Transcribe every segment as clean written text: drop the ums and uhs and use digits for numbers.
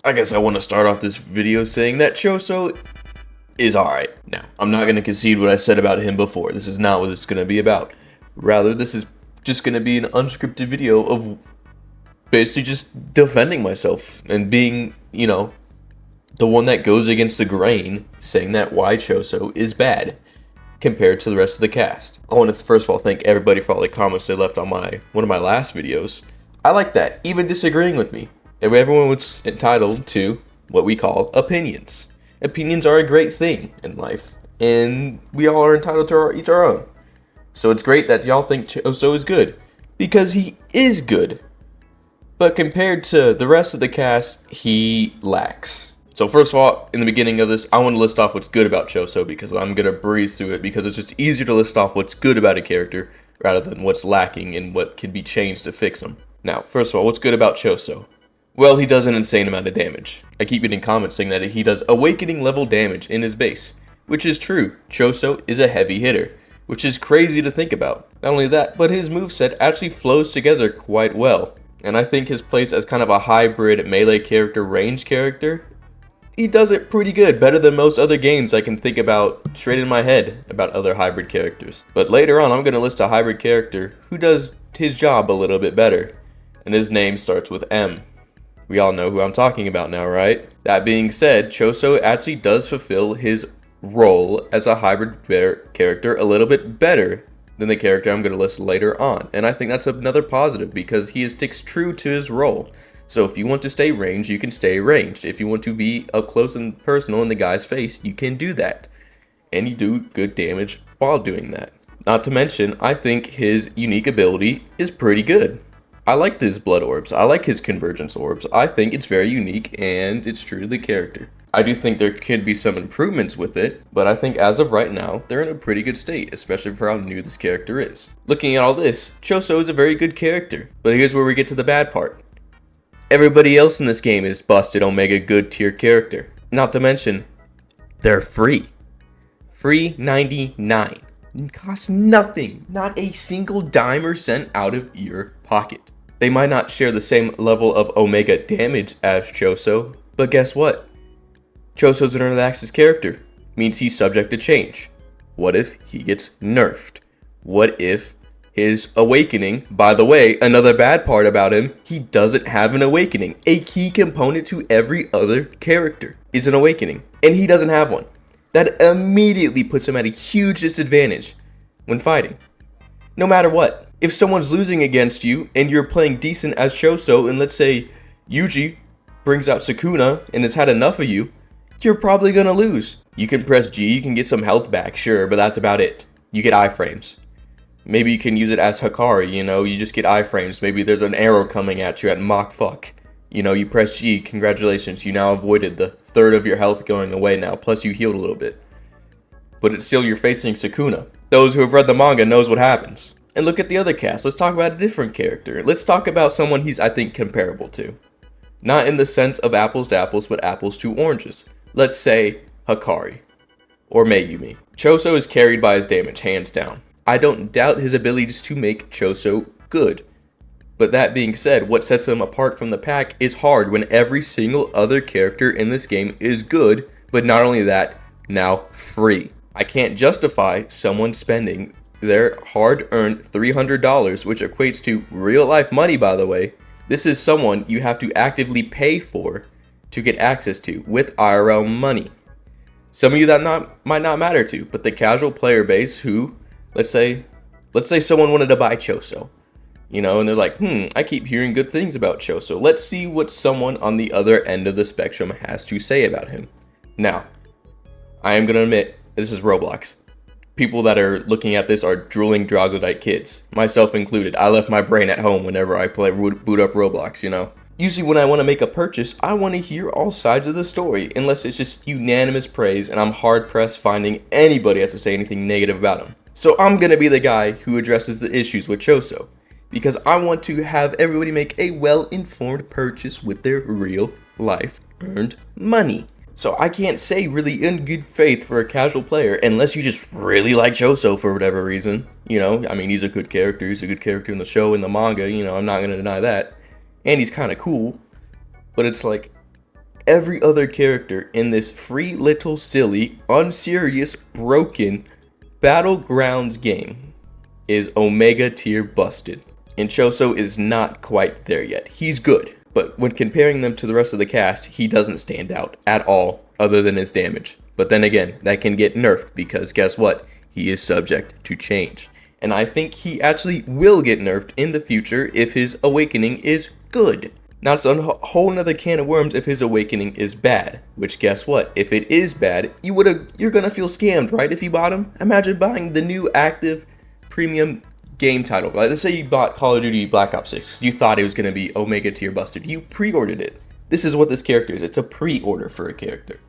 I guess I want to start off this video saying that Choso is alright. Now, I'm not going to concede what I said about him before. This is not what this is going to be about. Rather, this is just going to be an unscripted video of basically just defending myself and being, the one that goes against the grain, saying that why Choso is bad compared to the rest of the cast. I want to first of all thank everybody for all the comments they left on one of my last videos. I like that, even disagreeing with me. Everyone was entitled to what we call opinions. Opinions are a great thing in life, and we all are entitled to each our own. So it's great that y'all think Choso is good, because he is good. But compared to the rest of the cast, he lacks. So first of all, in the beginning of this, I want to list off what's good about Choso, because I'm going to breeze through it, because it's just easier to list off what's good about a character, rather than what's lacking and what can be changed to fix him. Now, first of all, what's good about Choso? Well, he does an insane amount of damage. I keep getting comments saying that he does awakening level damage in his base, which is true. Choso is a heavy hitter, which is crazy to think about. Not only that, but his moveset actually flows together quite well. And I think his place as kind of a hybrid melee character, range character, he does it pretty good, better than most other games I can think about straight in my head about other hybrid characters. But later on, I'm going to list a hybrid character who does his job a little bit better, and his name starts with M. We all know who I'm talking about now, right? That being said, Choso actually does fulfill his role as a hybrid character a little bit better than the character I'm going to list later on. And I think that's another positive because he sticks true to his role. So if you want to stay ranged, you can stay ranged. If you want to be up close and personal in the guy's face, you can do that. And you do good damage while doing that. Not to mention, I think his unique ability is pretty good. I like his blood orbs. I like his convergence orbs. I think it's very unique and it's true to the character. I do think there could be some improvements with it, but I think as of right now, they're in a pretty good state, especially for how new this character is. Looking at all this, Choso is a very good character, but here's where we get to the bad part. Everybody else in this game is busted Omega good tier character. Not to mention, they're free. Free 99. It costs nothing, not a single dime or cent out of your pocket. They might not share the same level of Omega damage as Choso, but guess what? Choso's an early access character, means he's subject to change. What if he gets nerfed? What if his awakening, by the way, another bad part about him, he doesn't have an awakening. A key component to every other character is an awakening, and he doesn't have one. That immediately puts him at a huge disadvantage when fighting. No matter what. If someone's losing against you and you're playing decent as Choso, and let's say Yuji brings out Sukuna and has had enough of you, you're probably gonna lose. You can press G, you can get some health back, sure, but that's about it. You get iframes. Maybe you can use it as Hikari, you just get iframes. Maybe there's an arrow coming at you at Mach fuck. You press G, congratulations, you now avoided the third of your health going away now, plus you healed a little bit. But it's still you're facing Sukuna. Those who have read the manga knows what happens. And look at the other cast. Let's talk about a different character. Let's talk about someone he's, I think, comparable to. Not in the sense of apples to apples, but apples to oranges. Let's say Hikari. Or Megumi. Choso is carried by his damage, hands down. I don't doubt his abilities to make Choso good. But that being said, what sets him apart from the pack is hard when every single other character in this game is good, but not only that, now free. I can't justify someone spending their hard-earned $300, which equates to real-life money, by the way. This is someone you have to actively pay for to get access to with IRL money. Some of you that might not matter to, but the casual player base who, let's say someone wanted to buy Choso. And they're like, I keep hearing good things about Choso. Let's see what someone on the other end of the spectrum has to say about him. Now, I am going to admit, this is Roblox. People that are looking at this are drooling troglodyte kids, myself included. I left my brain at home whenever I boot up Roblox, Usually when I want to make a purchase, I want to hear all sides of the story, unless it's just unanimous praise and I'm hard-pressed finding anybody has to say anything negative about him. So I'm going to be the guy who addresses the issues with Choso, because I want to have everybody make a well-informed purchase with their real-life earned money. So I can't say really in good faith for a casual player, unless you just really like Choso for whatever reason. He's a good character. He's a good character in the show, in the manga, I'm not going to deny that. And he's kind of cool. But it's like, every other character in this free little silly, unserious, broken Battlegrounds game is Omega tier busted. And Choso is not quite there yet. He's good, but when comparing them to the rest of the cast, he doesn't stand out at all other than his damage. But then again, that can get nerfed because guess what? He is subject to change. And I think he actually will get nerfed in the future if his awakening is good. Now it's a whole nother can of worms if his awakening is bad. Which guess what? If it is bad, you're gonna feel scammed, right? If you bought him. Imagine buying the new active premium game title. Like, let's say you bought Call of Duty Black Ops 6 because you thought it was gonna be Omega tier busted. You pre-ordered it. This is what this character is. It's a pre-order for a character.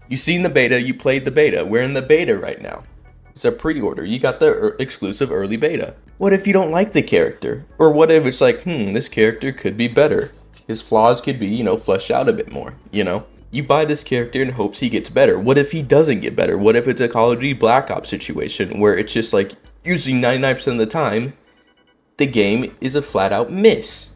You've seen the beta, you played the beta. We're in the beta right now. It's a pre-order. You got the exclusive early beta. What if you don't like the character? Or what if it's like, this character could be better. His flaws could be, fleshed out a bit more, You buy this character in hopes he gets better. What if he doesn't get better? What if it's a Call of Duty Black Ops situation where it's just like, usually 99% of the time, the game is a flat out miss.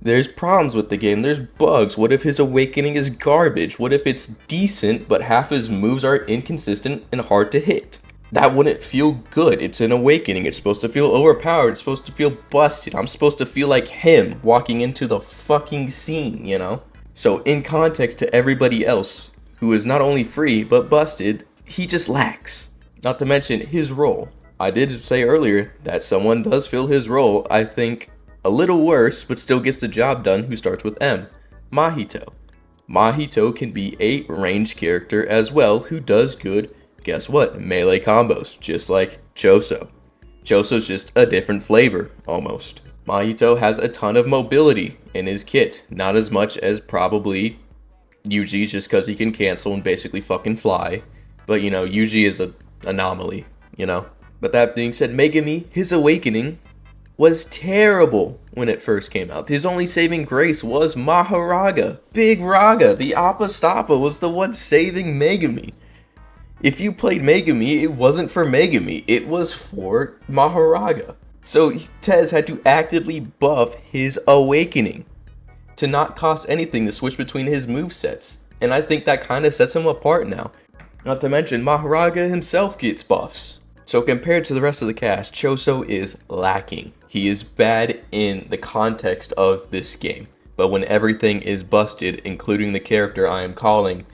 There's problems with the game, there's bugs. What if his awakening is garbage? What if it's decent, but half his moves are inconsistent and hard to hit? That wouldn't feel good. It's an awakening. It's supposed to feel overpowered. It's supposed to feel busted. I'm supposed to feel like him walking into the fucking scene, So in context to everybody else who is not only free, but busted, he just lacks. Not to mention his role. I did say earlier that someone does fill his role, I think, a little worse, but still gets the job done, who starts with M. Mahito. Mahito can be a ranged character as well, who does good, guess what, melee combos, just like Choso. Choso's just a different flavor, almost. Mahito has a ton of mobility in his kit, not as much as probably Yuji's just because he can cancel and basically fucking fly. But Yuji is an anomaly, But that being said, Megami, his awakening, was terrible when it first came out. His only saving grace was Maharaga. Big Raga, the Apostapa, was the one saving Megami. If you played Megami, it wasn't for Megami, it was for Maharaga. So Tez had to actively buff his awakening to not cost anything to switch between his movesets. And I think that kind of sets him apart now. Not to mention, Maharaga himself gets buffs. So compared to the rest of the cast, Choso is lacking. He is bad in the context of this game. But when everything is busted, including the character I am calling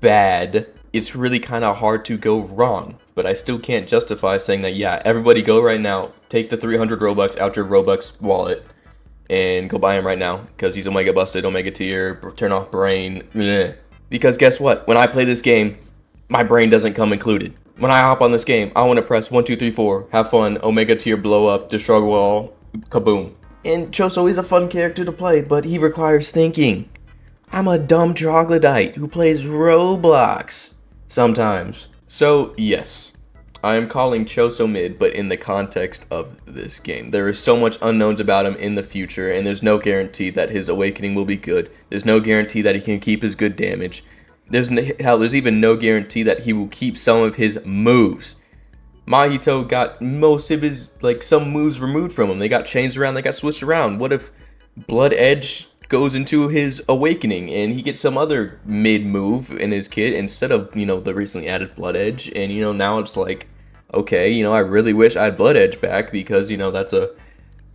bad, it's really kind of hard to go wrong. But I still can't justify saying that, yeah, everybody go right now, take the 300 Robux out your Robux wallet, and go buy him right now, because he's Omega busted, Omega tier, turn off brain, bleh. Because guess what? When I play this game, my brain doesn't come included. When I hop on this game, I want to press 1, 2, 3, 4, have fun, Omega tier, blow up, destroy wall, kaboom. And Choso is a fun character to play, but he requires thinking. I'm a dumb troglodyte who plays Roblox sometimes. So yes, I am calling Choso mid, but in the context of this game. There is so much unknowns about him in the future, and there's no guarantee that his awakening will be good. There's no guarantee that he can keep his good damage. There's even no guarantee that he will keep some of his moves. Mahito got most of his, some moves removed from him. They got changed around, they got switched around. What if Blood Edge goes into his awakening and he gets some other mid move in his kit instead of, the recently added Blood Edge? And, now it's like, okay, I really wish I had Blood Edge back because, that's a,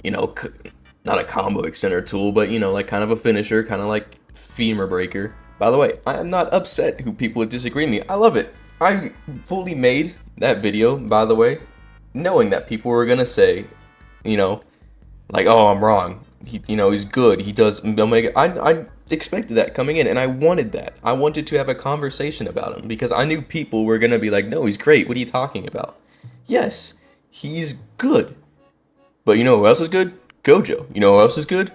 not a combo extender tool, but, kind of a finisher, kind of like femur breaker. By the way, I am not upset who people would disagree with me. I love it. I fully made that video, by the way, knowing that people were gonna say, oh, I'm wrong. He's good. He does Omega. I expected that coming in, and I wanted that. I wanted to have a conversation about him because I knew people were gonna be like, no, he's great. What are you talking about? Yes, he's good. But you know who else is good? Gojo. You know who else is good?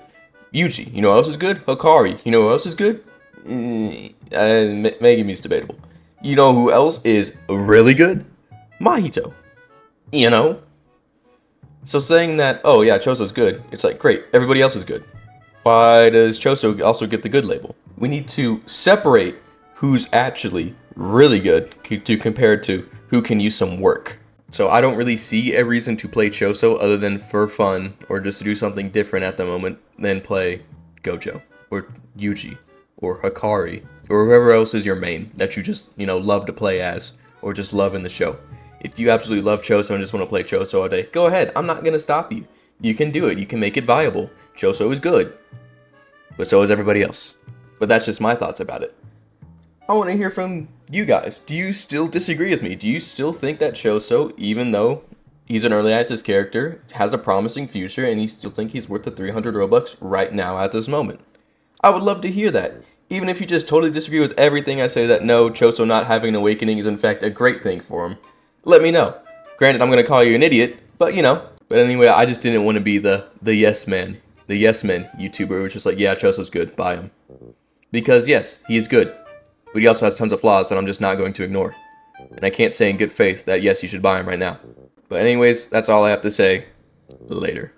Yuji. You know who else is good? Hikari. You know who else is good? Megami's debatable. You know who else is really good? Mahito. So saying that, oh yeah, Choso's good, it's like, great, everybody else is good. Why does Choso also get the good label? We need to separate who's actually really good to compare to who can use some work. So I don't really see a reason to play Choso other than for fun or just to do something different at the moment than play Gojo or Yuji or Hikari, or whoever else is your main that you just, love to play as, or just love in the show. If you absolutely love Choso and just want to play Choso all day, go ahead. I'm not going to stop you. You can do it. You can make it viable. Choso is good. But so is everybody else. But that's just my thoughts about it. I want to hear from you guys. Do you still disagree with me? Do you still think that Choso, even though he's an early access character, has a promising future, and you still think he's worth the 300 Robux right now at this moment? I would love to hear that. Even if you just totally disagree with everything I say, that no, Choso not having an awakening is in fact a great thing for him, let me know. Granted, I'm going to call you an idiot, but But anyway, I just didn't want to be the yes man, the yes man YouTuber who's just like, yeah, Choso's good, buy him. Because yes, he is good. But he also has tons of flaws that I'm just not going to ignore. And I can't say in good faith that yes, you should buy him right now. But anyways, that's all I have to say. Later.